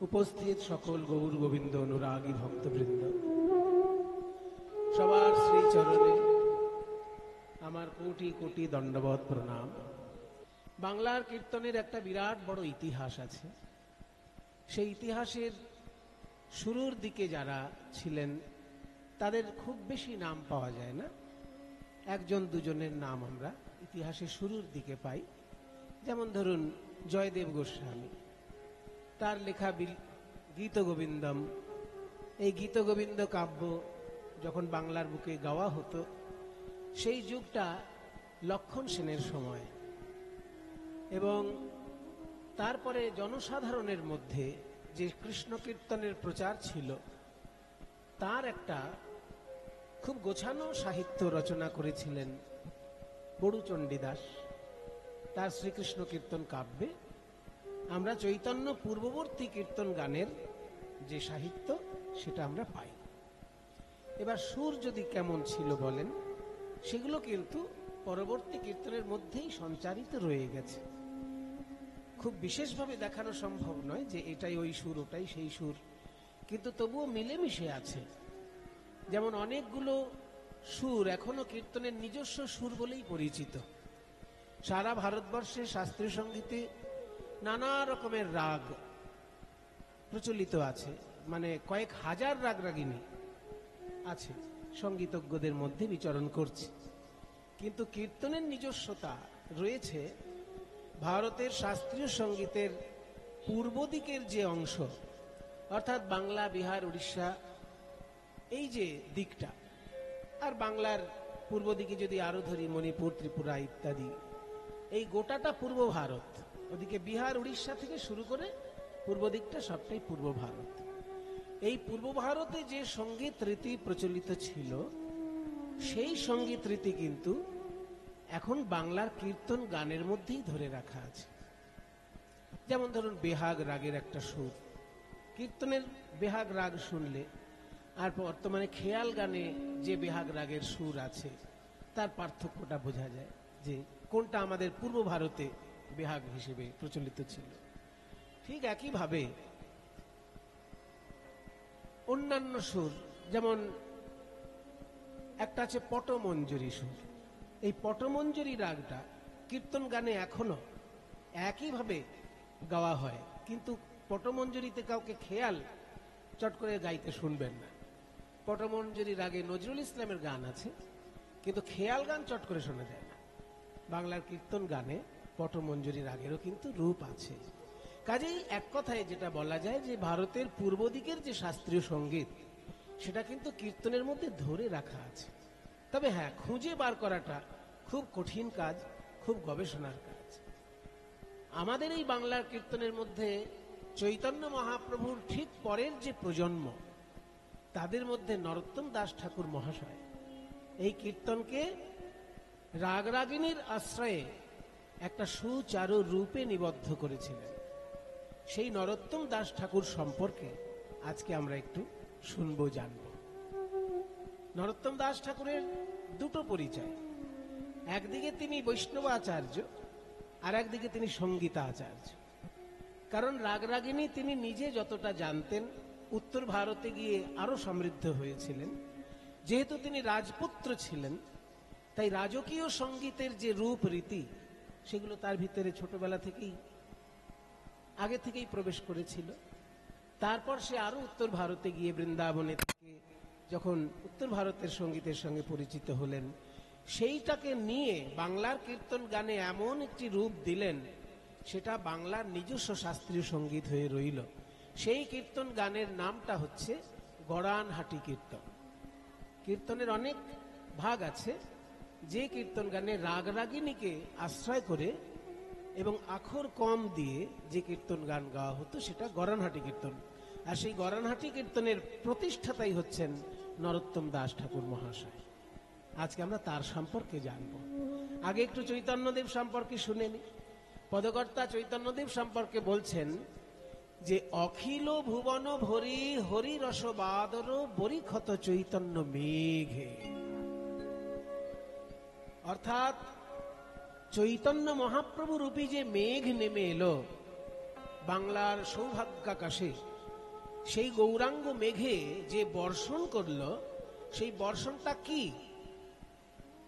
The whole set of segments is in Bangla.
উপস্থিত সকল গৌর গোবিন্দ অনুরাগী ভক্তবৃন্দ, সবার শ্রীচরণে আমার কোটি কোটি দণ্ডবৎ প্রণাম। বাংলার কীর্তনের একটা বিরাট বড় ইতিহাস আছে। সেই ইতিহাসের শুরুর দিকে যারা ছিলেন তাদের খুব বেশি নাম পাওয়া যায় না। একজন দুজনের নাম আমরা ইতিহাসের শুরুর দিকে পাই। যেমন ধরুন জয়দেব গোস্বামী, তার লেখা গীতগোবিন্দম। এই গীতগোবিন্দ কাব্য যখন বাংলার বুকে গাওয়া হতো, সেই যুগটা লক্ষণ সেনের সময়, এবং তারপরে জনসাধারণের মধ্যে যে কৃষ্ণ কীর্তনের প্রচার ছিল, তার একটা খুব গোছানো সাহিত্য রচনা করেছিলেন বড়ুচণ্ডীদাস। তার শ্রীকৃষ্ণ কীর্তন কাব্যে আমরা চৈতন্য পূর্ববর্তী কীর্তন গানের যে সাহিত্য সেটা আমরা পাই। এবার সুর যদি কেমন ছিল বলেন, সেগুলো কিন্তু পরবর্তী কীর্তনের মধ্যেই সঞ্চারিত রয়ে গেছে। খুব বিশেষভাবে দেখানো সম্ভব নয় যে এটাই ওই সুর, ওটাই সেই সুর, কিন্তু তবুও মিলেমিশে আছে। যেমন অনেকগুলো সুর এখনো কীর্তনের নিজস্ব সুর বলেই পরিচিত। সারা ভারতবর্ষে শাস্ত্রীয় সঙ্গীতে নানা রকমের রাগ প্রচলিত আছে, মানে কয়েক হাজার রাগ রাগিনী আছে, সঙ্গীতজ্ঞদের মধ্যে বিচরণ করছে। কিন্তু কীর্তনের নিজস্বতা রয়েছে ভারতের শাস্ত্রীয় সঙ্গীতের পূর্ব দিকের যে অংশ, অর্থাৎ বাংলা, বিহার, উড়িষ্যা, এই যে দিকটা, আর বাংলার পূর্ব দিকে যদি আরো ধরি মণিপুর, ত্রিপুরা ইত্যাদি, এই গোটাটা পূর্ব ভারত। ওদিকে বিহার, উড়িষ্যা থেকে শুরু করে পূর্ব দিকটা সবটাই পূর্ব ভারত। এই পূর্ব ভারতে যে সঙ্গীত রীতি প্রচলিত ছিল, সেই সঙ্গীত রীতি কিন্তু এখন বাংলার কীর্তন গানের মধ্যেই ধরে রাখা আছে। যেমন ধরুন বেহাগ রাগের একটা সুর, কীর্তনের বেহাগ রাগ শুনলে আর বর্তমানে খেয়াল গানে যে বেহাগ রাগের সুর আছে, তার পার্থক্যটা বোঝা যায় যে কোনটা আমাদের পূর্ব ভারতে বেহাগ হিসেবে প্রচলিত ছিল। ঠিক একইভাবে অন্যান্য সুর, যেমন একটা আছে পটমঞ্জরি সুর। এই পটমঞ্জরি রাগটা কীর্তন গানে এখনো একইভাবে গাওয়া হয়, কিন্তু পটমঞ্জরিতে কাউকে খেয়াল চট করে গাইতে শুনবেন না। পটমঞ্জরি রাগে নজরুল ইসলামের গান আছে, কিন্তু খেয়াল গান চট করে শোনা যায় না। বাংলার কীর্তন গানে পটমঞ্জরি রাগেরও কিন্তু রূপ আছে। কাজেই এক কথায় যেটা বলা যায় যে ভারতের পূর্ব দিকের যে শাস্ত্রীয় সঙ্গীত, সেটা কিন্তু কীর্তনের মধ্যে ধরে রাখা আছে। তবে হ্যাঁ, খুঁজে বার করাটা খুব কঠিন কাজ, খুব গবেষণার কাজ। আমাদের এই বাংলার কীর্তনের মধ্যে চৈতন্য মহাপ্রভুর ঠিক পরের যে প্রজন্ম, তাদের মধ্যে নরোত্তম দাস ঠাকুর মহাশয় এই কীর্তনকে রাগরাগিনীর আশ্রয়ে একটা সুচারু রূপে নিবদ্ধ করেছিলেন। সেই নরোত্তম দাস ঠাকুর সম্পর্কে আজকে আমরা একটু শুনবো, জানবো। নরোত্তম দাস ঠাকুরের দুটো পরিচয়। একদিকে তিনি বৈষ্ণব আচার্য, আর একদিকে তিনি সঙ্গীতাচার্য। কারণ রাগরাগিনী তিনি নিজে যতটা জানতেন, উত্তর ভারতে গিয়ে আরো সমৃদ্ধ হয়েছিলেন। যেহেতু তিনি রাজপুত্র ছিলেন, তাই রাজকীয় সঙ্গীতের যে রূপ রীতি, সেগুলো তার ভিতরে ছোটবেলা থেকেই আগে থেকেই প্রবেশ করেছিল। তারপর সে আরো উত্তর ভারতে গিয়ে বৃন্দাবনে থেকে যখন উত্তর ভারতের সঙ্গীতের সঙ্গে পরিচিত হলেন, সেইটাকে নিয়ে বাংলার কীর্তন গানে এমন একটি রূপ দিলেন, সেটা বাংলার নিজস্ব শাস্ত্রীয় সঙ্গীত হয়ে রইল। সেই কীর্তন গানের নামটা হচ্ছে গড়ানহাটি কীর্তন। কীর্তনের অনেক ভাগ আছে, যে কীর্তন গানে রাগরাগিনীকে আশ্রয় করে এবং আখর কম দিয়ে যে কীর্তন গান গাওয়া হতো, সেটা গড়ানহাটি কীর্তন। আর সেই গড়ানহাটি কীর্তনের প্রতিষ্ঠাতাই হচ্ছেন নরোত্তম দাস ঠাকুর মহাশয়। আজকে আমরা তার সম্পর্কে জানব। আগে একটু চৈতন্যদেব সম্পর্কে শুনে নি। পদকর্তা চৈতন্যদেব সম্পর্কে বলছেন যে অখিল ভুবন ভরি হরি রসবাদর বরিক্ষত চৈতন্য মেঘে। অর্থাৎ চৈতন্য মহাপ্রভু রূপী যে মেঘ নেমে এলো, বাংলার সৌভাগ্যাকাশে সেই গৌরাঙ্গ মেঘে যে বর্ষণ করল, সেই বর্ষণটা কি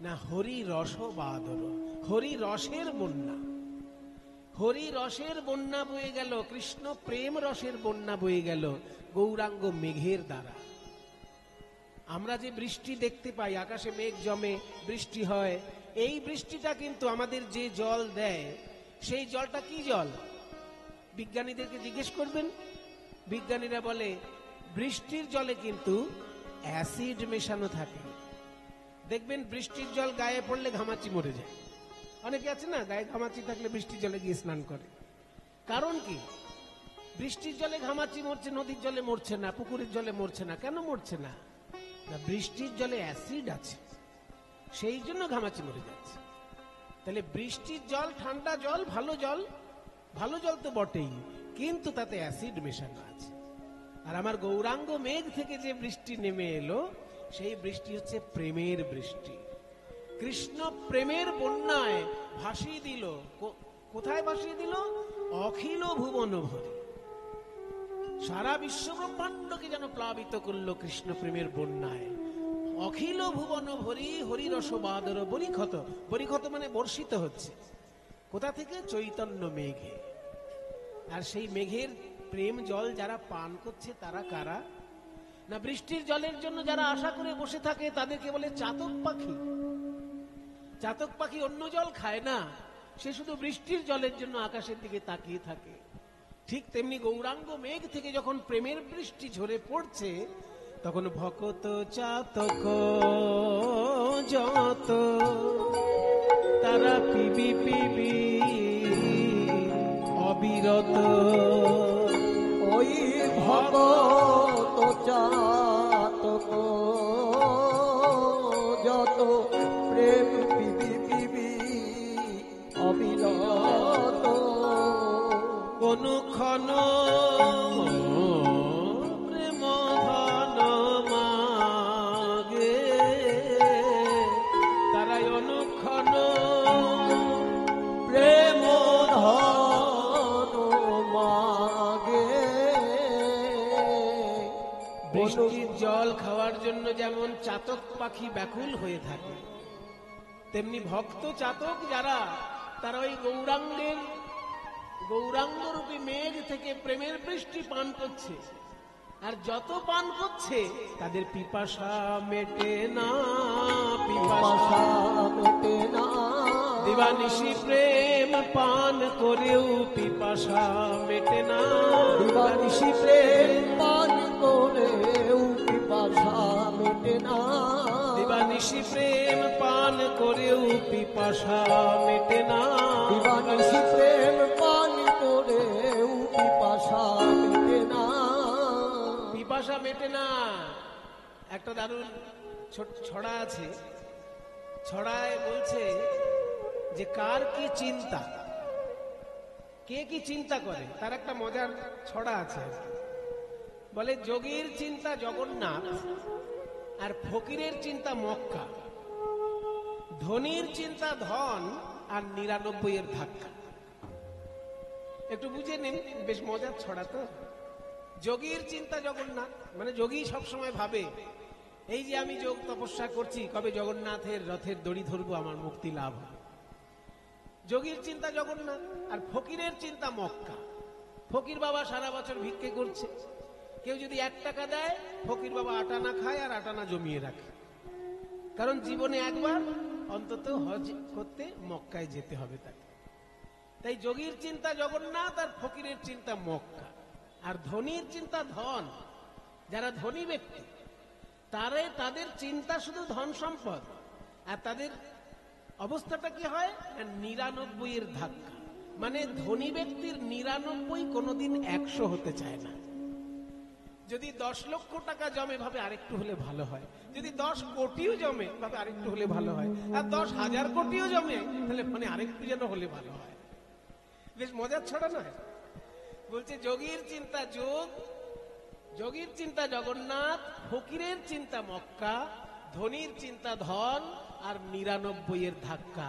না হরি রস বাদর, হরি রসের বন্যা। হরি রসের বন্যা বয়ে গেল, কৃষ্ণ প্রেম রসের বন্যা বয়ে গেল গৌরাঙ্গ মেঘের দ্বারা। আমরা যে বৃষ্টি দেখতে পাই, আকাশে মেঘ জমে, বৃষ্টি হয়, এই বৃষ্টিটা কিন্তু আমাদের যে জল দেয়, সেই জলটা কি জল? বিজ্ঞানীদেরকে জিজ্ঞেস করবেন, বিজ্ঞানীরা বলে বৃষ্টির জলে কিন্তু অ্যাসিড মেশানো থাকে। দেখবেন বৃষ্টির জল গায়ে পড়লে ঘামাচি মরে যায়। অনেকে আছে না, গায়ে ঘামাচি থাকলে বৃষ্টির জলে গিয়ে স্নান করে। কারণ কি? বৃষ্টির জলে ঘামাচি মরছে, নদীর জলে মরছে না, পুকুরের জলে মরছে না। কেন মরছে না? বৃষ্টির জলে অ্যাসিড আছে, সেই জন্য ঘামাচি মরে যাচ্ছে। তাহলে বৃষ্টির জল ঠান্ডা জল, ভালো জল, ভালো জল তো বটেই, কিন্তু তাতে অ্যাসিড মেশানো আছে। আর আমার গৌরাঙ্গ মেঘ থেকে যে বৃষ্টি নেমে এলো, সেই বৃষ্টি হচ্ছে প্রেমের বৃষ্টি। কৃষ্ণ প্রেমের বন্যায় ভাসিয়ে দিল। কোথায় ভাসিয়ে দিল? অখিল ভুবন ভরে, সারা বিশ্ব ব্রহ্মাণ্ডকে যেন প্লাবিত করলো কৃষ্ণ প্রেমের বন্যায়। অখিল ভুবন ভরি হরি রস বাদর বরিক্ষত। বরিক্ষত মানে বর্ষিত হচ্ছে। কোথা থেকে? চৈতন্য মেঘে। আর সেই মেঘের প্রেম জল যারা পান করছে তারা কারা? না বৃষ্টির জলের জন্য যারা আশা করে বসে থাকে তাদেরকে বলে চাতক পাখি। চাতক পাখি অন্য জল খায় না, সে শুধু বৃষ্টির জলের জন্য আকাশের দিকে তাকিয়ে থাকে। ঠিক তেমনি গৌরাঙ্গ মেঘ থেকে যখন প্রেমের বৃষ্টি ঝরে পড়ছে, তখন ভকত চাতক যত তারা পিবি পিবি অবিরত। ওই ভকত চাতক যত প্রেম পিবি পিবি অবিরত। অনুক্ষণ প্রেম ধন মাগে, তারাই অনুক্ষণ প্রেম ধন মাগে। বৃষ্টির জল খাওয়ার জন্য যেমন চাতক পাখি ব্যাকুল হয়ে থাকে, তেমনি ভক্ত চাতক যারা, তারা ওই গৌরাঙ্গরূপী মেঘ থেকে প্রেমের বৃষ্টি পান করছে। আর যত পান করছে তাদের পিপাসা মেটে না, পিপাসা মেটে না। দিবানিশি প্রেম পান করেও পিপাসা মেটে না। দিবানিশি প্রেম পান করেও পিপাসা মেটে না। দিবানিশি প্রেম পান করেও পিপাসা মেটে না। দিবানিশি প্রেম পান করেও পিপাসা মেটে না। পিপাসা মেটে না। একটা দারুণ ছড়া আছে, ছড়ায় বলছে যে কার কি চিন্তা, কে কি চিন্তা করে, তার একটা মজার ছড়া আছে। বলে যোগীর চিন্তা জগন্নাথ, আর ফকিরের চিন্তা মক্কা, ধনীর চিন্তা ধন, আর ৯৯ এর ধাক্কা। একটু বুঝে নিন, বেশ মজার ছড়া তো। যোগীর চিন্তা জগন্নাথ, মানে যোগী সবসময় ভাবে এই যে আমি যোগ তপস্যা করছি, কবে জগন্নাথের রথের দড়ি ধরবো, আমার মুক্তি লাভ হবে। যোগীর চিন্তা জগন্নাথ। আর ফকিরের চিন্তা মক্কা। ফকির বাবা সারা বছর ভিক্ষে করছে, কেউ যদি ১ টাকা দেয়, ফকির বাবা ৮ আনা খায় আর ৮ আনা জমিয়ে রাখে। কারণ জীবনে একবার অন্তত হজ করতে মক্কায় যেতে হবে তাকে। তাই যোগীর চিন্তা জগন্নাথ, আর ফকিরের চিন্তা মক্কা। আর ধনীর চিন্তা ধন। যারা ধনী ব্যক্তি, তাদের চিন্তা শুধু ধন সম্পদ। আর তাদের অবস্থাটা কি হয়? ৯৯ এর ধাক্কা। মানে ধনী ব্যক্তির ৯৯ কোনোদিন ১০০ হতে চায় না। যদি ১০ লক্ষ টাকা জমে, ভাবে আরেকটু হলে ভালো হয়। যদি ১০ কোটিও জমে, ভাবে আরেকটু হলে ভালো হয়। আর ১০,০০০ কোটিও জমে, তাহলে মানে আরেকটু যেন হলে ভালো হয়। বেশ মজার ছড়া নয়? বলছে যোগীর চিন্তা যোগ, যোগীর চিন্তা জগন্নাথ, ফকিরের চিন্তা মক্কা, ধনীর চিন্তা ধন, আর ৯৯ এর ধাক্কা।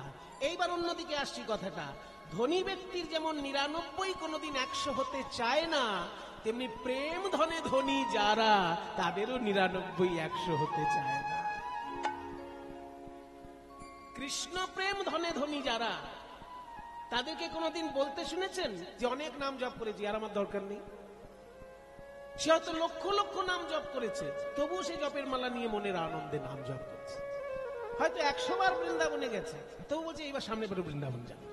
এইবার অন্যদিকে আসছি কথাটা। ধনী ব্যক্তির যেমন 99 কোনোদিন 100 হতে চায় না, তেমনি প্রেম ধনে ধনী যারা তাদেরও 99 100 হতে চায় না। কৃষ্ণ প্রেম ধনে ধনী যারা, তাদেরকে কোনোদিন বলতে শুনেছেন যে অনেক নাম জপ করেছি আর আমার দরকার নেই? সে হয়তো লক্ষ লক্ষ নাম জপ করেছে, তবুও সে জপের মালা নিয়ে মনের আনন্দে নাম জপ করছে। হয়তো 100 বার বৃন্দাবনে গেছে, তবু বলছে এইবার সামনে পরে বৃন্দাবন যাবে।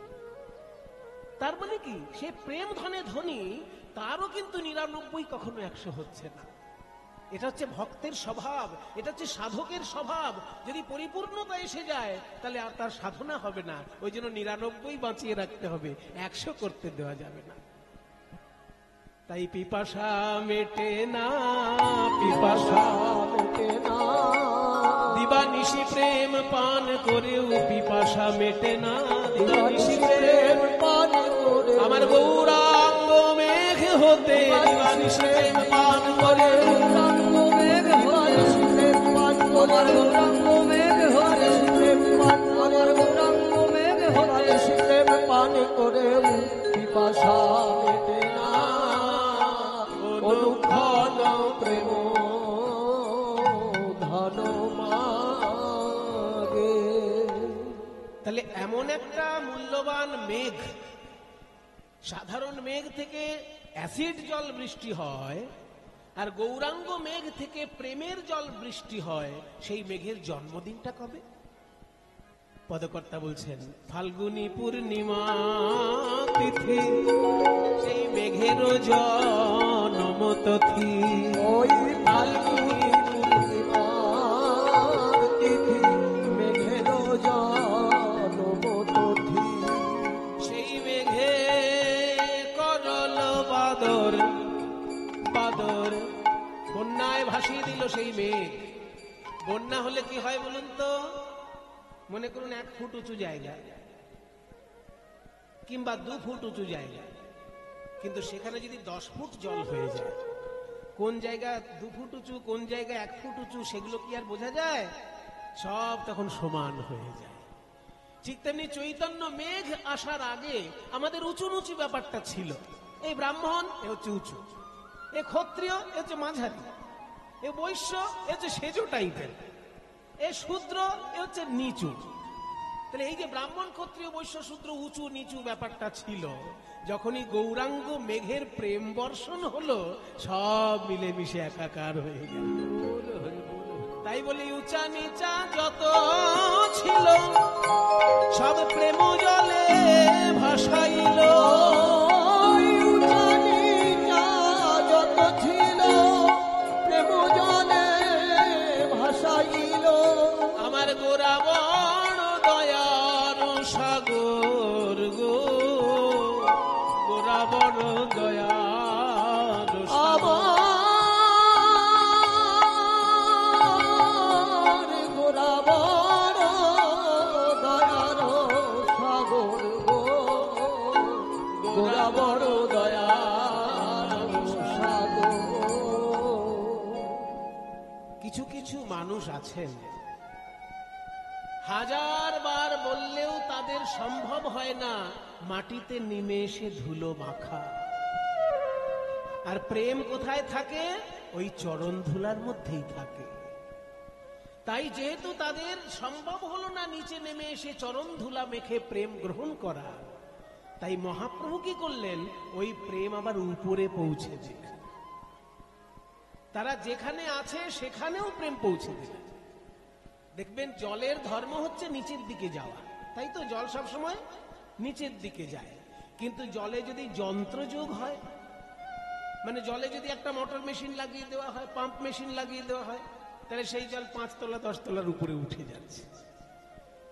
তার মানে কি, সে প্রেম ধনে ধনী, তারও কিন্তু 99 কখনো 100 হচ্ছে না। এটা হচ্ছে ভক্তের স্বভাব, এটা হচ্ছে সাধকের স্বভাব। যদি পরিপূর্ণতা এসে যায় তাহলে আর তার সাধনা হবে না। ওই জন্য 99 বাঁচিয়ে রাখতে হবে, 100 করতে দেওয়া যাবে না। তাই পিপাসা মেটে না, পিপাসা মেটে না, দিবানিশি প্রেম পান করেও পিপাসা মেটে না, দিবানিশি প্রেম পান করে আমার গৌরাঙ্গ মেঘ হতে দিবানিশি প্রেম পান করে গৌরাঙ্গ মেঘ দিবানিশি প্রেম পান করে গৌরাঙ্গ মেঘ হতে প্রেম পান করে গৌরাঙ্গ মেঘ দিবানিশি প্রেম পান করে পিপাসা মেটে না, অনুক্ষণ প্রেম ধন মাগে। তাহলে এমন একটা মূল্যবান মেঘ, সাধারণ মেঘ থেকে অ্যাসিড জল বৃষ্টি হয়, আর গৌরাঙ্গ মেঘ থেকে প্রেমের জল বৃষ্টি হয়, সেই মেঘের জন্মদিনটা কবে? পদকর্তা বলছেন ফাল্গুনী পূর্ণিমা তিথি, সেই মেঘেরও জন্ম তিথি। ওই ফাল্গুনী পূর্ণিমা তিথি মেঘেরও জন্ম তিথি, সেই মেঘে করল বাদর, বাদর বন্যায় ভাসিয়ে দিল সেই মেঘ। বন্যা হলে কি হয় বলুন তো? মনে করুন 1 ফুট উঁচু জায়গা কিংবা 2 ফুট উঁচু জায়গা, কিন্তু সেখানে যদি 10 ফুট জল হয়ে যায়, কোন জায়গা 2 ফুট উঁচু, কোন জায়গা 1 ফুট উঁচু, সেগুলো কি আর বোঝা যায়? সব তখন সমান হয়ে যায়। ঠিক তেমনি চৈতন্য মেঘ আসার আগে আমাদের উঁচু উঁচু ব্যাপারটা ছিল। এই ব্রাহ্মণ এ হচ্ছে উঁচু, এ ক্ষত্রিয় এ হচ্ছে মাঝারি, এ বৈশ্য এ হচ্ছে সেজো টাইপের, এ শূদ্র এ হচ্ছে নিচু। তাহলে এই যে ব্রাহ্মণ ক্ষত্রিয় বৈশ্য শূদ্র উঁচু নিচু ব্যাপারটা ছিল, যখনই গৌরাঙ্গ মেঘের প্রেম বর্ষণ হলো, সব মিলেমিশে একাকার হয়ে গেল। তাই বলি উঁচা নিচা যত ছিল, সব প্রেম জলে ভাসাইল। উঁচা নিচা যত ছিল প্রেম জলে ভাসাইল। আমার গোরা বড় দয়ার সাগর গো, গোরা বড় দয়ার সাগর। আমার গোরা বড় দয়ার সাগর গো, গোরা বড় দয়ার সাগর। কিছু কিছু মানুষ আছেন, হাজার বার বললেও তাদের সম্ভব হয় না মাটিতে নেমে এসে ধুলো মাখা। আর প্রেম কোথায় থাকে? ওই চরণ ধুলার মধ্যেই থাকে। তাই যেহেতু তাদের সম্ভব হলো না নিচে নেমে এসে চরণ ধুলা মেখে প্রেম গ্রহণ করা, তাই মহাপ্রভু কি করলেন? ওই প্রেম আবার উপরে পৌঁছে দিলেন। তারা যেখানে আছে সেখানেও প্রেম পৌঁছে দিলেন। দেখবেন জলের ধর্ম হচ্ছে নিচের দিকে যাওয়া, তাই তো জল সব সময় নিচের দিকে যায়। কিন্তু জলে যদি যন্ত্রযোগ হয়, মানে জলে যদি একটা মোটর মেশিন লাগিয়ে দেওয়া হয়, পাম্প মেশিন লাগিয়ে দেওয়া হয়, তাহলে সেই জল 5 তলা 10 তলার উপরে উঠে যাচ্ছে।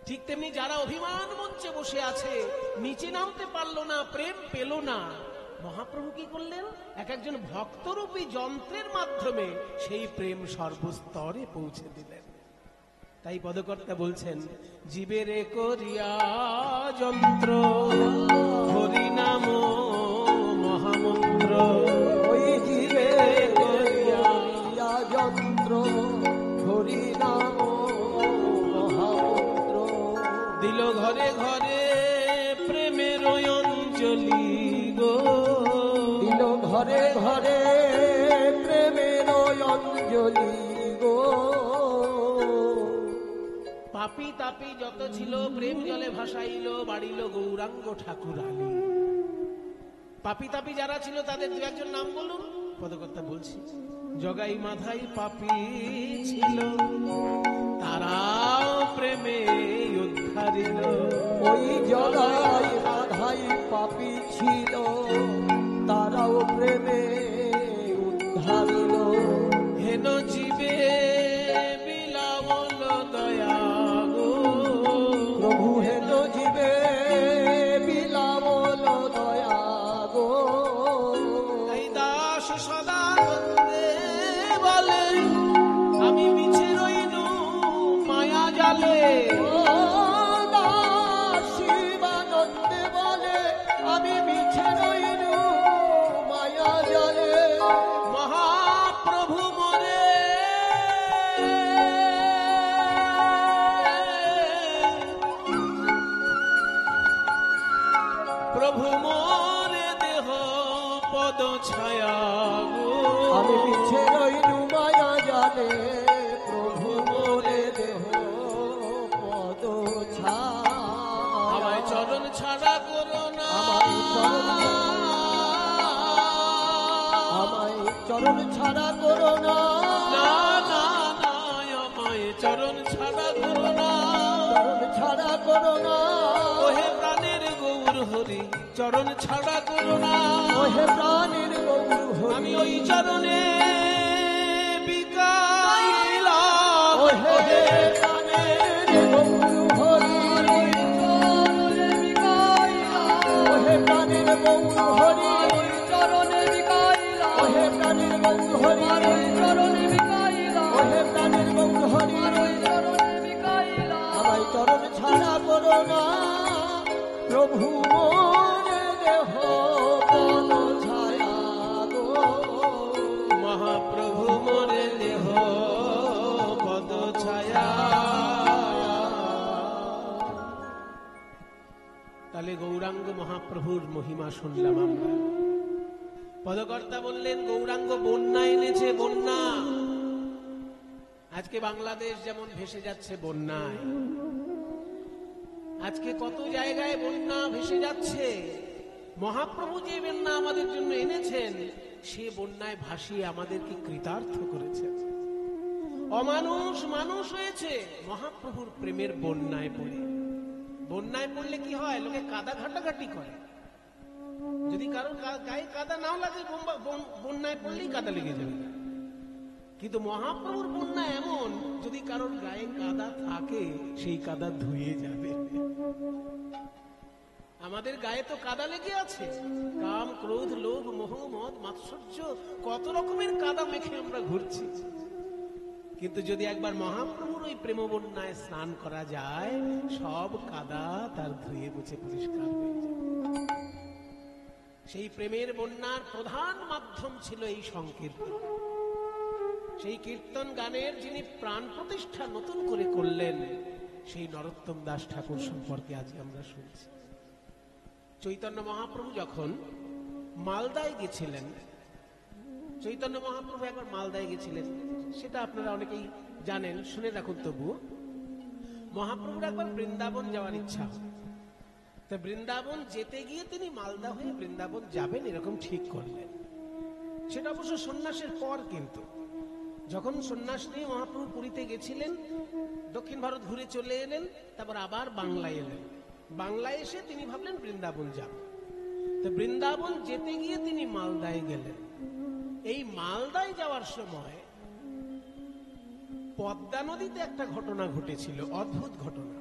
ঠিক তেমনি যারা অভিমান মঞ্চে বসে আছে, নিচে নামতে পারলো না, প্রেম পেল না, মহাপ্রভু কি করলেন? একজন ভক্তরূপী যন্ত্রের মাধ্যমে সেই প্রেম সর্বস্তরে পৌঁছে দিলেন। তাই পদকর্তা বলছেন, জীবের করিয়া যন্ত্র হরি নাম মহামন্ত্র। ওই জীবে করিয়া যন্ত্র হরি নাম মহামন্ত্র। দিল ঘরে ঘরে প্রেমের অঞ্জলি গো। পাপি তাপি যত ছিল প্রেম জলে ভাসাইল বাড়িল গৌরাঙ্গ ঠাকুর আলী। পাপি তাপি যারা ছিল তাদের দু একজন নাম বলুন। পদকর্তা বলছি, জগাই মাধাই পাপি ছিল তারাও প্রেমে উদ্ধারিল। ওই জগাই মাধাই পাপি ছিল তারাও প্রেমে উদ্ধারিল। হেন জীবে বিলাবল দয়া গো, প্রভু হেন জীবে বিলাবল দয়া গো। এই দাস সদা বলে আমি মিছে রইনু মায়া জালে। শিবানন্দে বলে আমি মিছে রইনু মায়া জালে। মহাপ্রভু মোরে প্রভু মোরে দেহ পদ ছায়া গো। আমি মিছে রইনু মায়া জালে, প্রভু মোরে দেহ পদ ছায়া। আমায় চরণ ছাড়া করো না, আমায় চরণ ছাড়া করো না। না না না, আমায় চরণ ছাড়া করো না। চরণ ছাড়া করো না। ওহে প্রাণের গৌর হরি চরণ ছাড়া করো না। ওহে প্রাণের গৌর হরি আমি ওই চরণে বিকাইলাম। ওহে প্রাণের গৌর হরি ওহে প্রাণের গৌর হরি চরণে বিকাইলাম। ওহে প্রাণের গৌর হরি চরণে বিকাইলাম। ওহে প্রাণের গৌর হরি চরণে বিকাইলাম। আমায় চরণ ছাড়া করো না, প্রভু মোরে দেহ পদ ছায়া গো। মহাপ্রভু মোরে দেহ পদ ছায়া। তাহলে গৌরাঙ্গ মহাপ্রভুর মহিমা শুনলাম আমরা। পদকর্তা বললেন গৌরাঙ্গ বন্যা এনেছে, বন্যা। আজকে বাংলাদেশ যেমন ভেসে যাচ্ছে বন্যায়, আজকে কত জায়গায় বন্যা ভেসে যাচ্ছে। মহাপ্রভু যে বন্যা আমাদের জন্য এনেছেন, সে বন্যায় ভাসিয়ে আমাদেরকে কৃতার্থ করেছেন। অমানুষ মানুষ হয়েছে মহাপ্রভুর প্রেমের বন্যায় পড়ে। বন্যায় পড়লে কি হয়? লোকে কাদা ঘাটাঘাটি করে। যদি কারোর গায়ে কাদা নাও লাগে, বন্যায় পড়লেই কাদা লেগে যাবে। কিন্তু মহাপ্রভুর বন্যা এমন, যদি কারোর গায়ে কাদা থাকে সেই কাদা ধুয়ে যাবে। আমাদের গায়ে তো কাদা লেগে আছে, কাম ক্রোধ লোভ মোহ মদ মাৎসর্য, কত রকমের কাদা মেখে আমরা ঘুরছি। কিন্তু যদি একবার মহাপ্রভুর ওই প্রেম বন্যায় স্নান করা যায়, সব কাদা তার ধুয়ে মুছে পরিষ্কার হয়ে যায়। সেই প্রেমের বন্যার প্রধান মাধ্যম ছিল এই সংকীর্তন। সেই কীর্তন গানের যিনি প্রাণ প্রতিষ্ঠা নতুন করে করলেন, সেই নরোত্তম দাস ঠাকুর সম্পর্কে আজ আমরা শুনছি। চৈতন্য মহাপ্রভু যখন মালদায় গেছিলেন, চৈতন্য মহাপ্রভু একবার মালদায় গেছিলেন, সেটা আপনারা অনেকেই জানেন, শুনে রাখুন। তবু মহাপ্রভুর একবার বৃন্দাবন যাওয়ার ইচ্ছা হয়। তো বৃন্দাবন যেতে গিয়ে তিনি মালদা হয়ে বৃন্দাবন যাবেন এরকম ঠিক করলেন। সেটা অবশ্য সন্ন্যাসের পর। কিন্তু যখন সন্ন্যাস নিয়ে মহাপ্রভু পুরীতে গেছিলেন, দক্ষিণ ভারত ঘুরে চলে এলেন, তারপর আবার বাংলায় এলেন। বাংলায় এসে তিনি ভাবলেন বৃন্দাবন যাব। তো বৃন্দাবন যেতে গিয়ে তিনি মালদায় গেলেন। এই মালদায় যাওয়ার সময় পদ্মা নদীতে একটা ঘটনা ঘটেছিল, অদ্ভুত ঘটনা।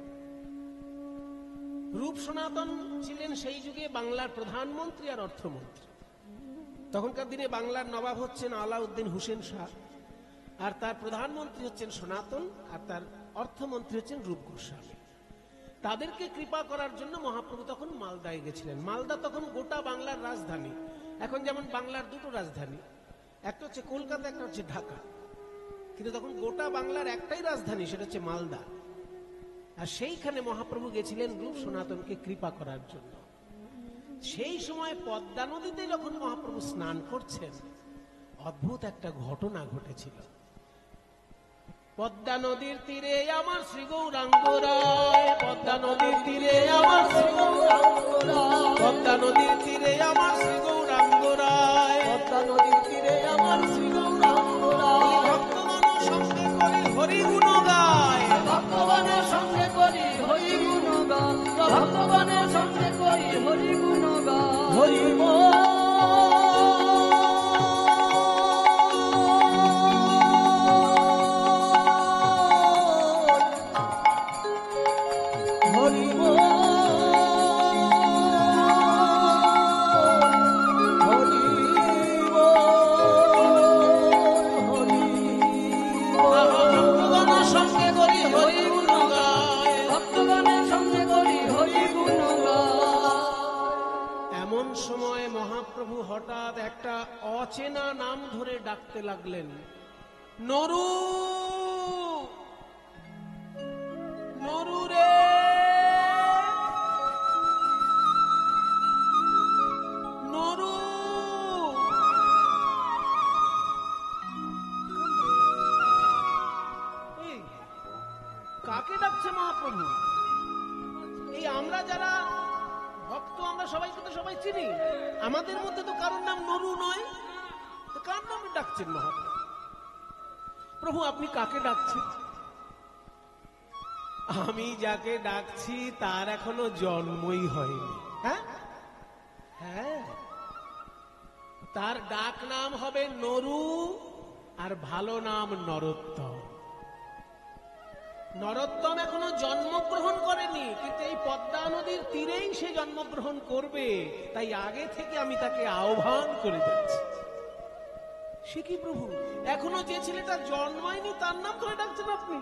রূপ সনাতন ছিলেন সেই যুগে বাংলার প্রধানমন্ত্রী আর অর্থমন্ত্রী। তখনকার দিনে বাংলার নবাব হচ্ছেন আলাউদ্দিন হোসেন শাহ, আর তার প্রধানমন্ত্রী হচ্ছেন সনাতন, আর তার অর্থমন্ত্রী হচ্ছেন রূপ গোস্বামী। তাদেরকে কৃপা করার জন্য মহাপ্রভু তখন মালদায় গেছিলেন। মালদা তখন গোটা বাংলার রাজধানী। এখন যেমন বাংলার দুটো রাজধানী, একটা হচ্ছে কলকাতা, একটা হচ্ছে ঢাকা। কিন্তু তখন গোটা বাংলার একটাই রাজধানী, সেটা হচ্ছে মালদা। আর সেইখানে মহাপ্রভু গেছিলেন রূপ সনাতনকে কৃপা করার জন্য। সেই সময় পদ্মা নদীতে যখন মহাপ্রভু স্নান করছেন, অদ্ভুত একটা ঘটনা ঘটেছিল। পদ্মা নদীর তীরে আমার শ্রী গৌরাঙ্গ রায়, পদ্মা নদীর তীরে আমার শ্রী গৌরাঙ্গ রায়, পদ্মা নদীর তীরে আমার শ্রী গৌরাঙ্গ রায়, পদ্মা নদীর তীরে আমার শ্রী গৌরাঙ্গ রায়। ভক্তগণের সঙ্গে করি হরি গুণ গায়, ভক্তগণের সঙ্গে করি হরি গুণ গান, ভক্তগণের সঙ্গে করি হরি গুণ গান। হরি বল হরি বল হরি বল হরি ভক্তগণের সঙ্গে করি হরি গুণ গায়। ভক্তগণের সঙ্গে করি হরি গুণ গান। এমন সময় মহাপ্রভু হঠাৎ একটা অচেনা নাম ধরে ডাকতে লাগলেন, নরু, নরু রে, নরু। এই, কাকে ডাকছে মহাপ্রভু? এই আমরা যারা ভক্ত, আমরা সবাইকে তো সবাই চিনি, আমাদের মধ্যে তো কারোর নাম নরু নয়, তো কার নাম ডাকছেন মহাপ্রভু? প্রভু আপনি কাকে ডাকছেন? আমি যাকে ডাকছি তার এখনো জন্মই হয়নি। হ্যাঁ হ্যাঁ, তার ডাক নাম হবে নরু, আর ভালো নাম নরোত্তম। নরোত্তম এখনো জন্মগ্রহণ করেনি, কিন্তু এই পদ্মা নদীর তীরেই সে জন্মগ্রহণ করবে, তাই আগে থেকে আমি তাকে আহ্বান করে যাচ্ছি। সে কি প্রভু, এখনো যে ছেলেটা জন্মায়নি তার নাম ধরে ডাকছেন আপনি?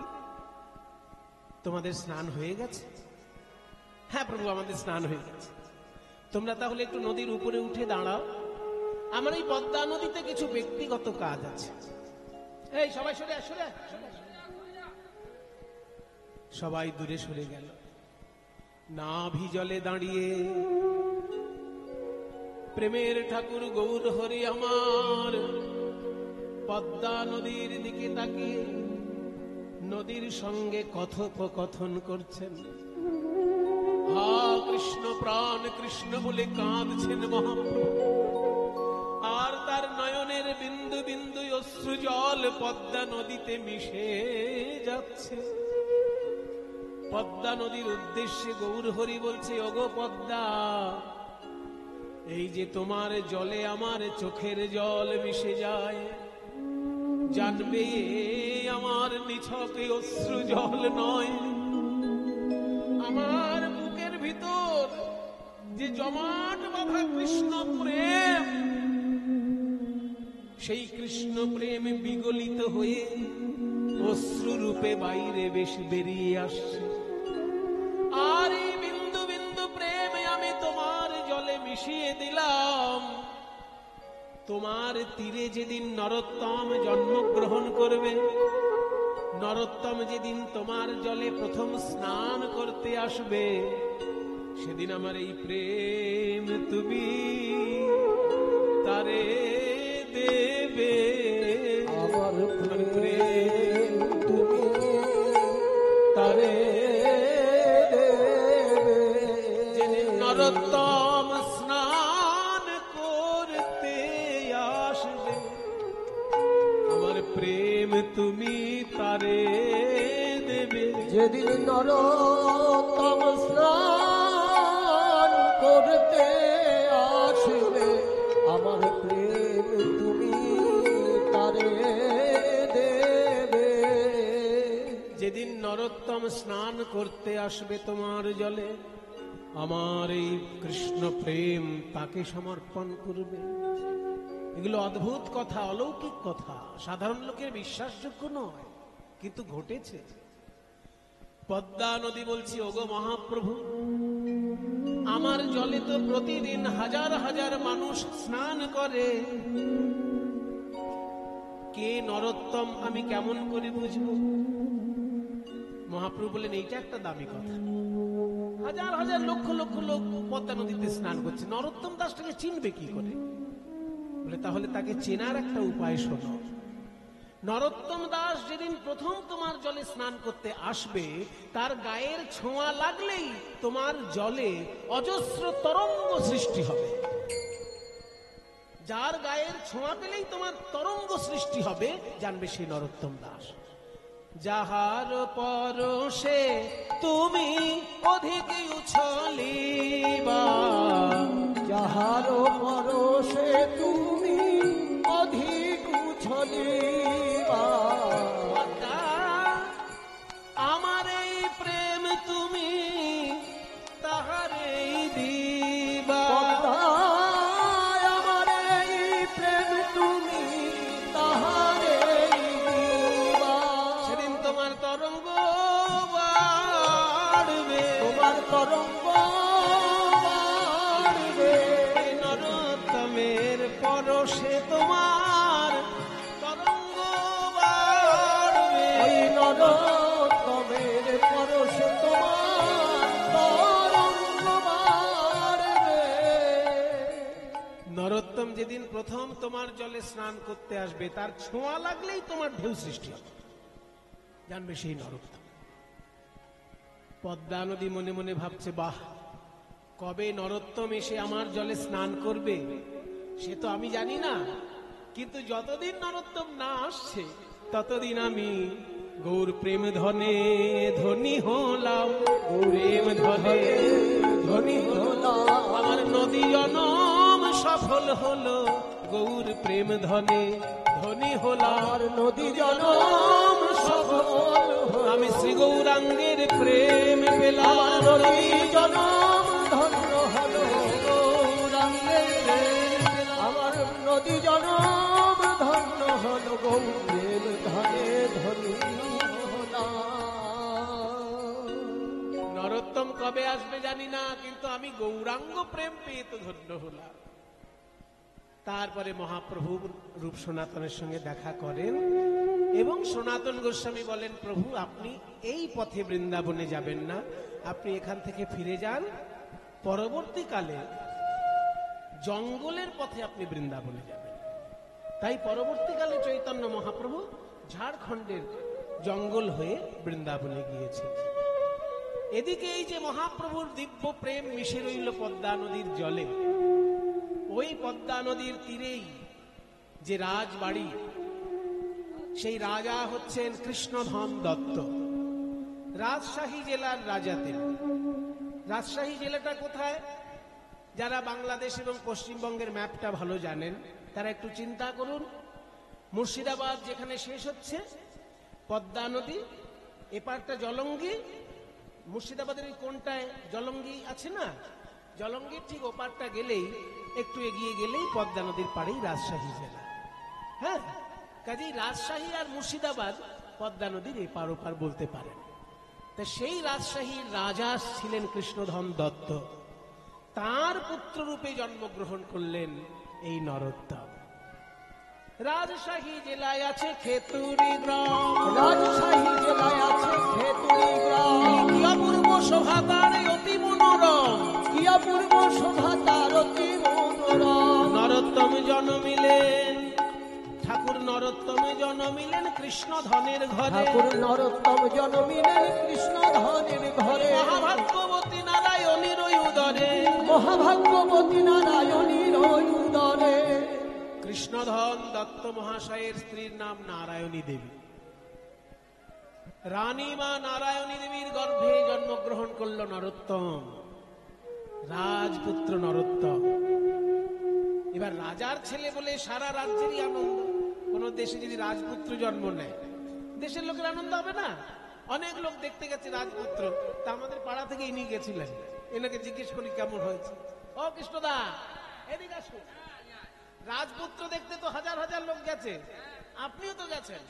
তোমাদের স্নান হয়ে গেছে? হ্যাঁ প্রভু, আমাদের স্নান হয়ে গেছে। তোমরা তাহলে একটু নদীর উপরে উঠে দাঁড়াও, আমার এই পদ্মা নদীতে কিছু ব্যক্তিগত কাজ আছে। এই সবাই সরে আস, সরে আস, সরে আস। সবাই দূরে সরে গেল। নাভি জলে দাঁড়িয়ে প্রেমের ঠাকুর গৌর হরি আমার পদ্মা নদীর দিকে তাকিয়ে নদীর সঙ্গে কথোপকথন করছেন। হা কৃষ্ণ প্রাণ কৃষ্ণ বলে কাঁদছেন মহাপ্রভু, আর তার নয়নের বিন্দু বিন্দু অশ্রু জল পদ্মা নদীতে মিশে যাচ্ছে। পদ্মা নদীর উদ্দেশ্যে গৌর হরি বলছে, ওগো পদ্মা, এই যে তোমার জলে আমার চোখের জল মিশে যায়, জানবে আমার নিছক অশ্রু জল নয়, আমার বুকের ভিতর যে জমাট বাঁধা কৃষ্ণ প্রেম, সেই কৃষ্ণ প্রেম বিগলিত হয়ে অশ্রু রূপে বাইরে বেশ বেরিয়ে আসছে। আর এই বিন্দু বিন্দু প্রেমে আমি তোমার জলে মিশিয়ে দিলাম। তোমার তীরে যেদিন নরোত্তম জন্মগ্রহণ করবে, নরোত্তম যেদিন তোমার জলে প্রথম স্নান করতে আসবে, সেদিন আমার এই প্রেম তুমি তারে দেবে। আমার প্রেম তুমি তারে দেবে। যেদিন নরোত্তম স্নান করতে আসবে, আমার প্রেম তুমি তারে দেবে। যেদিন নরোত্তম স্নান করতে আসবে, আমার প্রেম তুমি তারে দেবে। যেদিন নরোত্তম স্নান করতে আসবে তোমার জলে, আমার এই কৃষ্ণ প্রেম তাকে সমর্পণ করবে। এগুলো অদ্ভুত কথা, অলৌকিক কথা, সাধারণ লোকের বিশ্বাসযোগ্য নয়, কিন্তু ঘটেছে। পদ্মা নদী বলছি, ওগো মহাপ্রভু, আমার জলে তো প্রতিদিন হাজার হাজার মানুষ স্নান করে, কে নরোত্তম আমি কেমন করে বুঝবো? মহাপ্রভু বলেন, এইটা একটা দামি কথা। হাজার হাজার লক্ষ লক্ষ লোক পদ্মা নদীতে স্নান করছে, নরোত্তম দাসটাকে চিনবে কি করে? বলে তাহলে তাকে চেনার একটা উপায় শোনো। নরোত্তম দাস যেদিন প্রথম তোমার জলে স্নান করতে আসবে, তার গায়ের ছোঁয়া লাগলেই তোমার জলে অজস্র তরঙ্গ সৃষ্টি হবে। যার গায়ের ছোঁয়া পেলেই তোমার তরঙ্গ সৃষ্টি হবে, জানবে সেই নরোত্তম দাস। যাহার পরশে তুমি অধিক উছলিবা, যাহার পরশে তুমি অধিক উছলিবা, আমার এই প্রেম তুমি তাহারেই দিবা, আমার এই প্রেম তুমি তাহারেই দিবা। সেদিন তোমার তরঙ্গ বাড়বে, তোমার তরঙ্গ বাড়বে, নরোত্তমের পরশে তোমার তরঙ্গ বাড়বে, ওই নরোত্তমের পরশে তোমার তরঙ্গ বাড়বে। নরোত্তম যেদিন প্রথম তোমার জলে স্নান করতে আসবে, তার ছোঁয়া লাগলেই তোমার ঢেউ সৃষ্টি হবে, জানবে সেই নরোত্তম। পদ্মা নদী মনে মনে ভাবছে, বাহ, কবে নরোত্তম এসে আমার জলে স্নান করবে সে তো আমি জানি না, কিন্তু যতদিন নরোত্তম না আসছে ততদিন আমি গৌর প্রেম ধনে ধনী হলাম, প্রেম ধনে ধনী হলাম, আমার নদী জনম সফল হলো, গৌর প্রেম ধনে ধনী হলাম, আর নদী জনম সফল হলো, আমি শ্রী গৌরাঙ্গের প্রেম পেলাম, নদী জনম ধন্য হলো, গৌরাঙ্গের প্রেম পেলাম। আমার নদী জনম ধন্য হলো, গৌরের ধনে ধনী হলাম। নরোত্তম কবে আসবে জানি না, কিন্তু আমি গৌরাঙ্গ প্রেম পেয়ে তো ধন্য হলাম। তারপরে মহাপ্রভু রূপ সনাতনের সঙ্গে দেখা করেন এবং সনাতন গোস্বামী বলেন, প্রভু আপনি এই পথে বৃন্দাবনে যাবেন না, আপনি এখান থেকে ফিরে যান, পরবর্তীকালে জঙ্গলের পথে আপনি বৃন্দাবনে যাবেন। তাই পরবর্তীকালে চৈতন্য মহাপ্রভু ঝাড়খণ্ডের জঙ্গল হয়ে বৃন্দাবনে গিয়েছেন। এদিকে এই যে মহাপ্রভুর দিব্য প্রেম মিশে রইল পদ্মা নদীর জলে, ওই পদ্মা নদীর তীরেই যে রাজবাড়ি, সেই রাজা হচ্ছেন কৃষ্ণধন দত্ত, রাজশাহী জেলার রাজা তিনি। রাজশাহী জেলাটা কোথায়? যারা বাংলাদেশ এবং পশ্চিমবঙ্গের ম্যাপটা ভালো জানেন তারা একটু চিন্তা করুন। মুর্শিদাবাদ যেখানে শেষ হচ্ছে পদ্মা নদী, এপারটা জলঙ্গি, মুর্শিদাবাদের এই কোনটায় জলঙ্গি আছে না, জলঙ্গির ঠিক ওপারটা গেলেই, একটু এগিয়ে গেলেই পদ্মা নদীর পাড়েই রাজশাহী জেলা। হ্যাঁ, কাজেই রাজশাহী আর মুর্শিদাবাদ পদ্মা নদীর এপার ওপার বলতে পারেন। তা সেই রাজশাহীর রাজা ছিলেন কৃষ্ণধন দত্ত, তার পুত্ররূপে জন্মগ্রহণ করলেন এই নরোত্তম। রাজশাহী জেলায় আছে খেতুরি গ্রাম, রাজশাহী জেলায় আছে খেতুরি গ্রাম, কি অপূর্ব শোভা তার অতি মনোরম, কি অপূর্ব শোভা তার অতি মনোরম। নরোত্তম জন্মিলেন, ঠাকুর নরোত্তম জন্মিলেন কৃষ্ণধনের ঘরে, ঠাকুর নরোত্তম জন্মিলেন কৃষ্ণধনের ঘরে, মহাভাগ্যবতী নারায়ণীর উদরে, মহাভাগ্যবতী নারায়ণীর উদরে। কৃষ্ণধন দত্ত মহাশয়ের স্ত্রীর নাম নারায়ণী দেবী। রানী মা নারায়ণী দেবীর গর্ভে জন্মগ্রহণ করল নরোত্তম, রাজপুত্র নরোত্তম। এবার রাজার ছেলে বলে সারা রাজ্যেরই আনন্দ। কোন দেশে যদি রাজপুত্র জন্ম নেয়, দেশের লোকের আনন্দ হবে না? অনেক লোক দেখতে গেছে রাজপুত্র, তা আমাদের পাড়া থেকে ইনি গেছিলেন, এনাকে জিজ্ঞেস করি কেমন হয়েছে। ও কৃষ্ণদা, এদিকে আসুন, রাজপুত্র দেখতে তো হাজার হাজার লোক গেছে, আপনিও তো গেছেন,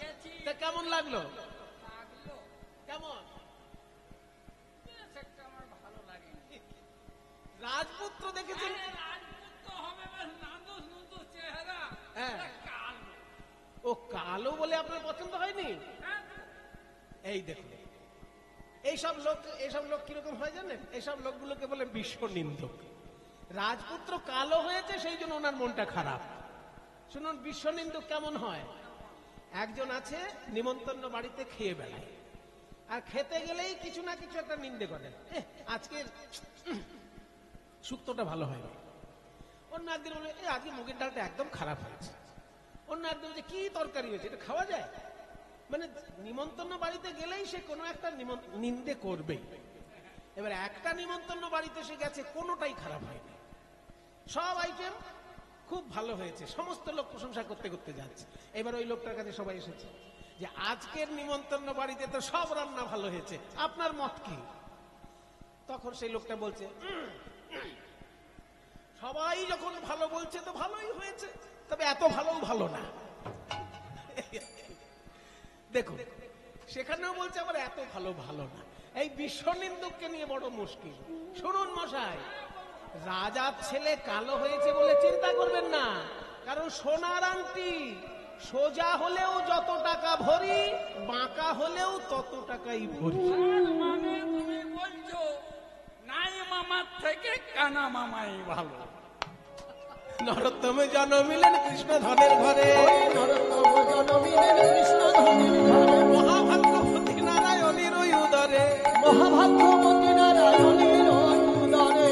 তা কেমন লাগলো? কেমন? রাজপুত্র দেখেছেন? হ্যাঁ, ও কালো বলে আপনার পছন্দ হয়নি? এই দেখুন, এইসব লোক কিরকম হয় জানেন? এইসব লোকগুলোকে বলে বিশ্ব নিন্দক। রাজপুত্র কালো হয়েছে সেই জন্য ওনার মনটা খারাপ। শুনুন বিশ্ব নিন্দক কেমন হয়। একজন আছে নিমন্ত্রণ বাড়িতে খেয়ে বেড়ায়, আর খেতে গেলেই কিছু না কিছু একটা নিন্দে করেন, আজকে শুক্তোটা ভালো হয়নি। অন্য একদিন বলে আজকে মুগের ডালটা একদম খারাপ হয়েছে। অন্য একদিন বলছে কি তরকারি হয়েছে, এটা খাওয়া যায়? মানে নিমন্ত্রণ বাড়িতে গেলেই সে কোনো একটা নিন্দে করবেই। এবার একটা নিমন্ত্রণ বাড়িতে সে গেছে, কোনোটাই খারাপ হয়নি, সব আইটেম খুব ভালো হয়েছে, সমস্ত লোক প্রশংসা করতে করতে যাচ্ছে। এবার ওই লোকটার কাছে সবাই এসেছে যে আজকের নিমন্ত্রণ বাড়িতে তো সব রান্না ভালো হয়েছে, আপনার মত কি? তখন সেই লোকটা বলছে সবাই যখন ভালো বলছে তো ভালোই হয়েছে, তবে এত ভালো না। দেখুন সেখানেও বলছে আবার এত ভালো না। এই বিশ্বনিন্দুককে নিয়ে বড় মুশকিল। শুনুন মশাই, রাজার ছেলে কালো হয়েছে বলে চিন্তা করবেন না, কারণ সোনার আংটি সোজা হলেও যত টাকা ভরি, বাঁকা হলেও তত টাকাই ভরি। মানে তুমি বলছো নাই মামার থেকে কানা মামাই ভালো। নরোত্তমে জন্মিলেন কৃষ্ণ ধনের ঘরে, নরোত্তম জন্মিলেন কৃষ্ণ ধনের ঘরে, মহাভাগ্যবতী নারায়ণের ওই উদরে, মহাভাগ্যবতী নারায়ণের উদরে,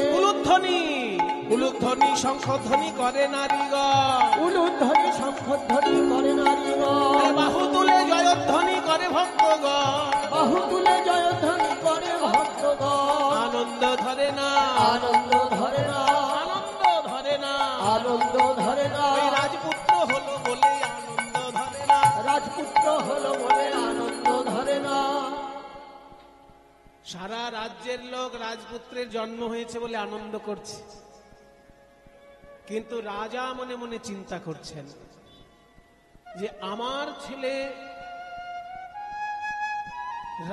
উলুধ্বনি শঙ্খধ্বনি করে নারীগণ, উলুধ্বনি শঙ্খধ্বনি করে নারীগণ, বাহু তুলে জয়ধ্বনি করে ভক্তগণ, বাহু তুলে জয়ধ্বনি করে ভক্তগণ। আনন্দ ধরে না, আনন্দ ধরে না, আনন্দ ধরে না, আনন্দ ধরে না, ওই রাজপুত্র হলো বলে আনন্দ ধরে না, রাজপুত্র হলো বলে আনন্দ ধরে না। সারা রাজ্যের লোক রাজপুত্রের জন্ম হয়েছে বলে আনন্দ করছে, কিন্তু রাজা মনে মনে চিন্তা করছেন যে আমার ছেলে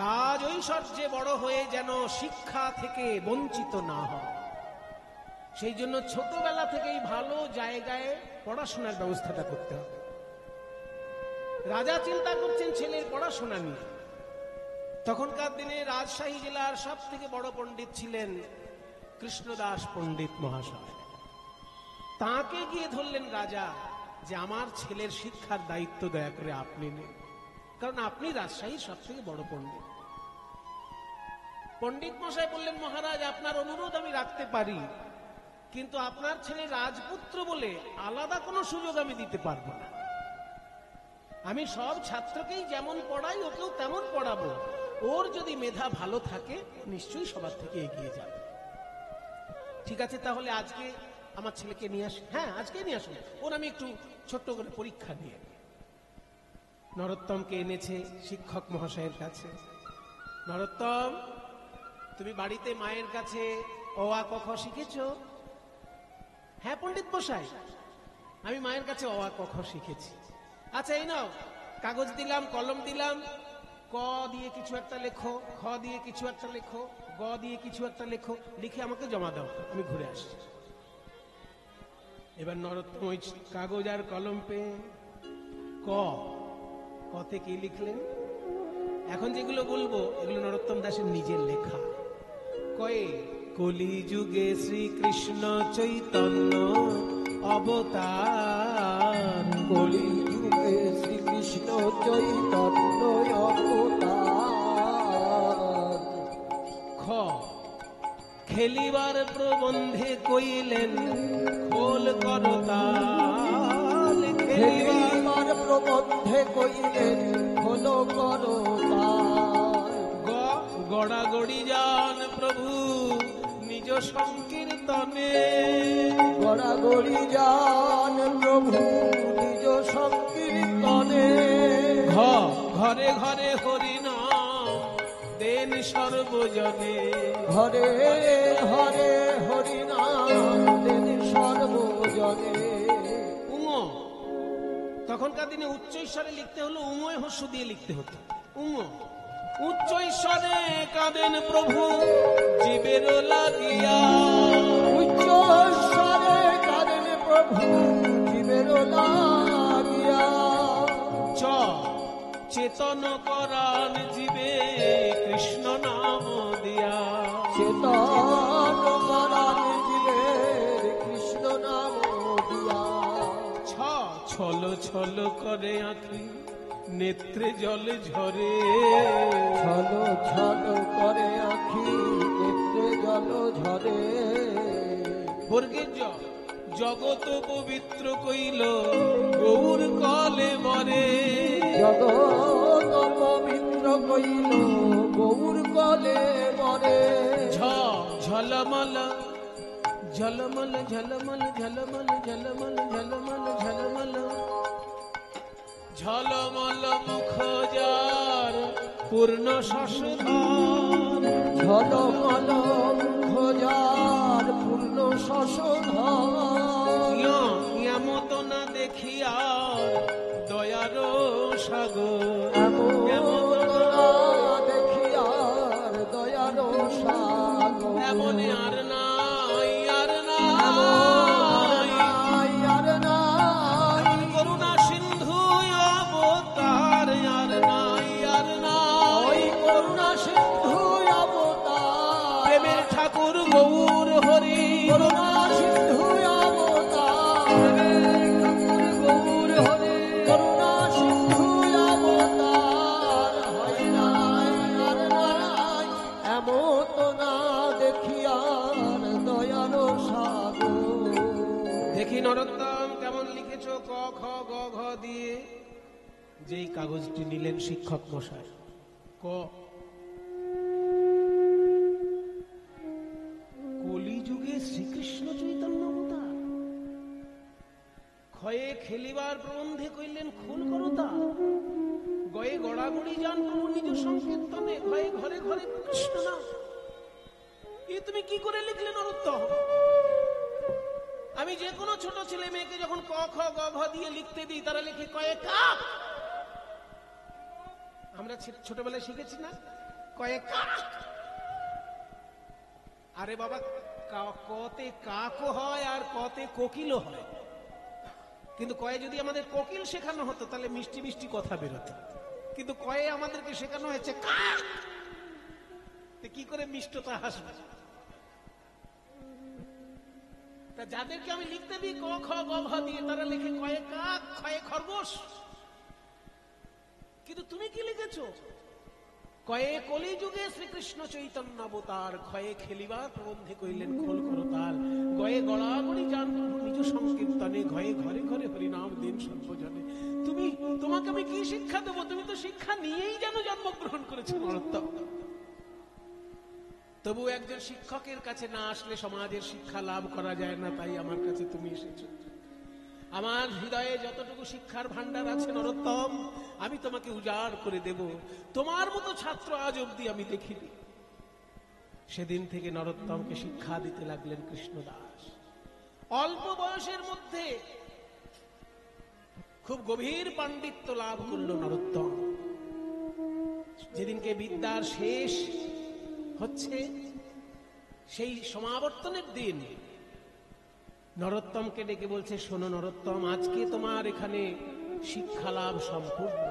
রাজ ঐশ্বর্যে বড় হয়ে যেন শিক্ষা থেকে বঞ্চিত না হয়, সেই জন্য ছোটবেলা থেকেই ভালো জায়গায় পড়াশোনার ব্যবস্থাটা করতে হবে। রাজা চিন্তা করছেন ছেলের পড়াশোনা নিয়ে। তখনকার দিনে রাজশাহী জেলার সব থেকে বড় পণ্ডিত ছিলেন কৃষ্ণদাস পণ্ডিত মহাশয়। তাকে গিয়ে ধরলেন রাজা যে আমার ছেলের শিক্ষার দায়িত্ব দয়া করে আপনি নেন, কারণ আপনি রাজশাহীর সব থেকে বড় পণ্ডিত। পণ্ডিত মশাই বললেন মহারাজ আপনার অনুরোধ আমি রাখতে পারি, কিন্তু আপনার ছেলে রাজপুত্র বলে আলাদা কোনো সুযোগ আমি দিতে পারবো না। আমি সব ছাত্রকেই যেমন পড়াই ওকেও তেমন পড়াবো, ওর যদি মেধা ভালো থাকে নিশ্চয়ই সবার থেকে এগিয়ে যাবে। ঠিক আছে, তাহলে আজকে আমার ছেলেকে নিয়ে আসুন। হ্যাঁ আজকে নিয়ে আসুন, ওর আমি একটু ছোট্ট করে পরীক্ষা নিয়ে। নরোত্তমকে এনেছে শিক্ষক মহাশয়ের কাছে। নরোত্তম, তুমি বাড়িতে মায়ের কাছে অ আ ক খ শিখেছ? হ্যাঁ পণ্ডিত মশাই, আমি মায়ের কাছে অ আ ক খ শিখেছি। আচ্ছা এই নাও, কাগজ দিলাম, কলম দিলাম, ক দিয়ে কিছু একটা লেখো, খ দিয়ে কিছু একটা লেখো, গ দিয়ে কিছু একটা লেখো, লিখে আমাকে জমা দাও, আমি ঘুরে আসছি। এবার নরোত্তম ওই কাগজ আর কলম পেয়ে কতে কি লিখলেন? এখন যেগুলো বলবো এগুলো নরোত্তম দাসের নিজের লেখা। কয়ে কলিযুগে শ্রীকৃষ্ণ চৈতন্য অবতার, কলিযুগে শ্রীকৃষ্ণ চৈতন্য অবতার। খ খেলিবার প্রবন্ধে কইলেন খোল করতাল, খেলিবার প্রবন্ধে কইলেন খোল করতাল। গ গড়াগড়ি যান প্রভু নিজ সংকীর্তনে, গড়াগড়ি যান প্রভু নিজ সংকীর্তনে। ঘ ঘরে ঘরে হরিনাম দেন সর্বজনে, ঘরে ঘরে হরিনাম দেন সর্বজনে। উঙ, তখনকার দিনে উচ্চ ঈশ্বরে লিখতে হলো উঙয় হস্য দিয়ে লিখতে হতো। উঙ উচ্চ ঈশ্বরে কাঁদেন প্রভু জীবের লাগিয়া, উচ্চ ঈশ্বরে কাঁদেন প্রভু জীবের লাগিয়া। চ চেতন করান জীবে কৃষ্ণ নাম দিয়া, চেতন করান জীবের কৃষ্ণ নাম দিয়া। ছ ছল ছল করে আঁখি নেত্রে জল ঝরে, ছলো ছলো করে আখি নেত্রে জল ঝরে। বর্গের জ, জগত পবিত্র কইল গৌর কলে মরে। জগৎ পবিত্র কইল গৌর কলে মরে। ঝ, ঝলমল ঝলমল ঝলমল ঝলমল ঝলমল ঝলমল ঝলমল, ঝলমল মুখ যার পূর্ণ শশধর। ঝলমল মুখ যার পূর্ণ শশধর। এমত না দেখি আর দয়ার সাগর, এমন না দেখি আর দয়ার সাগর। এমন আর নাই, আর এমন নাই, নাই আর নাই। করুণা সিন্ধু অবতার, আর নাই, আর ওই নাই। করুণা সিন্ধু অবতার। প্রেমের ঠাকুর গৌর হরি, করুণা সিন্ধু অবতার। গৌর হরে করুণা সিন্ধু অবতার। হয় নাই আর নাই এমত না দেখি আর দয়াল সাগর। দেখি নরোত্তম কেমন লিখেছ ক খ গ ঘ দিয়ে। যেই কাগজটি নিলেন শিক্ষক মশাই, ক, কলিযুগে শ্রীকৃষ্ণ চৈতন্য অবতার। ক্ষয়ে খেলিবার প্রবন্ধে কইলেন খুল করতা। গয়ে গড়াগড়ি যান প্রভু নিজ সংকীর্তনে, ভয়ে ঘরে ঘরে কৃষ্ণ নাম। এ তুমি কি করে লিখলে নরোত্তম? আমি যে কোনো ছোট ছেলে মেয়েকে যখন ক খ গ ঘ দিয়ে লিখতে দিই, তারা লিখে কয়ে কাক। আমরা ছোটবেলায় শিখেছি না কয়ে কাক। আরে বাবা, কতে কাকও হয় আর কতে কোকিলও হয়। কিন্তু কয়ে যদি আমাদের কোকিল শেখানো হতো তাহলে মিষ্টি মিষ্টি কথা বেরোতো। কিন্তু কয়ে আমাদেরকে শেখানো হয়েছে কাক। কি করে মিষ্টতা হাসবে? তা যাদেরকে আমি লিখতে দিই ক খ গ ঘ দিয়ে, তারা লিখে কয়ে কাক, খয়ে খরগোশ। কিন্তু তুমি কি লিখেছ? কয়ে কলিযুগে শ্রীকৃষ্ণ চৈতন্য অবতার, ক্ষয়ে খেলিবার প্রবন্ধে কইলেন খোল করতাল। গয়ে গড়াগড়ি যান প্রভু নিজ সংকীর্তনে, ঘয়ে ঘরে ঘরে হরিনাম দিন সর্বজনে। তোমাকে আমি কি শিক্ষা দেবো? তুমি তো শিক্ষা নিয়েই যেন জন্মগ্রহণ করেছো নরোত্তম। তবু একজন শিক্ষকের কাছে না আসলে সমাজের শিক্ষা লাভ করা যায় না, তাই আমার কাছে তুমি এসেছো। আমার হৃদয়ে যতটুকু শিক্ষার ভান্ডার আছে নরোত্তম, আমি তোমাকে উজাড় করে দেব। তোমার মতো ছাত্র আজ অব্দি আমি দেখিনি। সেদিন থেকে নরোত্তমকে শিক্ষা দিতে লাগলেন কৃষ্ণদাস। অল্প বয়সের মধ্যে খুব গভীর পাণ্ডিত্য লাভ করল নরোত্তম। যেদিনকে বিদ্যার শেষ হচ্ছে, সেই সমাবর্তনের দিন নরোত্তমকে ডেকে বলছে, শোনো নরোত্তম, আজকে তোমার এখানে শিক্ষা লাভ সম্পূর্ণ।